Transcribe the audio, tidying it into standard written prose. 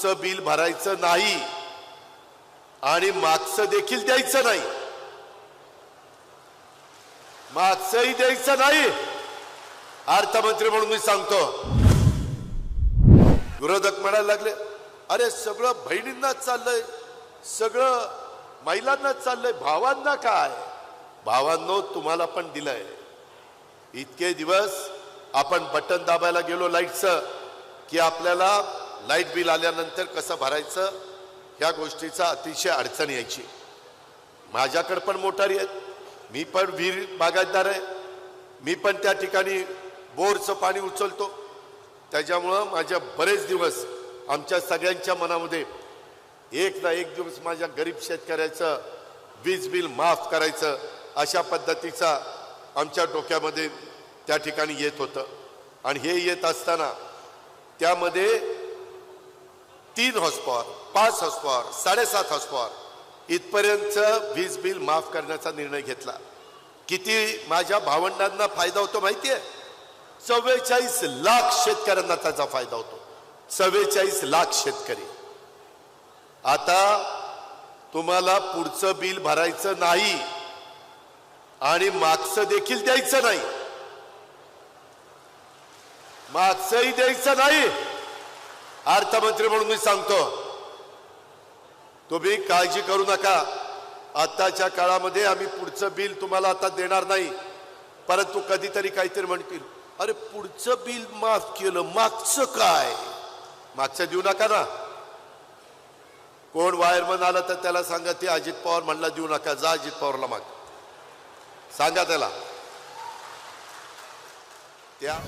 पुढचं बिल भरायचं नाही आणि मागचं देखील द्यायचं नाही, मागचंही द्यायचं नाही। अर्थमंत्री म्हणून मी सांगतो। विरोधक म्हणायला लागले, अरे सगळं बहिणींनाच चाललंय, सगळं महिलांनाच चाललंय, भावांना काय? भावांनो, तुम्हाला पण दिलंय। इतके दिवस आपण बटन दाबायला गेलो लाईटचं की आपल्याला लाईट बिल आल्यानंतर कसं भरायचं ह्या गोष्टीचा अतिशय अडचण यायची। माझ्याकडे पण मोटारी आहेत, मी पण विहीर बागायतदार आहे, मी पण त्या ठिकाणी बोरचं पाणी उचलतो। त्याच्यामुळं माझ्या बरेच दिवस आमच्या सगळ्यांच्या मनामध्ये एक ना एक दिवस माझ्या गरीब शेतकऱ्याचं वीज बिल माफ करायचं अशा पद्धतीचा आमच्या डोक्यामध्ये त्या ठिकाणी येत होतं। आणि हे येत असताना त्यामध्ये 3 horse power, 5 horse power, 7.5 horse power इथपर्यंत वीज बिल माफ करण्याचा निर्णय घेतला। किती माझ्या भावंडांना फायदा होतो माहितीये? 44 लाख शेतकऱ्यांना त्याचा फायदा होतो। 44 लाख शेतकरी। आता तुम्हाला पुढचं बिल भरायचं नाही आणि मागचं देखील द्यायचं नाही, मागचंही द्यायचं नाही। अर्थमंत्री म्हणून मी सांगतो, तुम्ही काळजी करू नका। आताच्या काळामध्ये आम्ही पुढचं बिल तुम्हाला आता देणार नाही, परंतु कधीतरी काहीतरी म्हणतील, अरे पुढचं बिल माफ केलं, मागचं काय? मागचं देऊ नका ना। कोण वायरमन आला तर त्याला सांगा ते अजित पवार म्हणला देऊ नका, जा अजित पवारला माग सांगा त्याला। त्या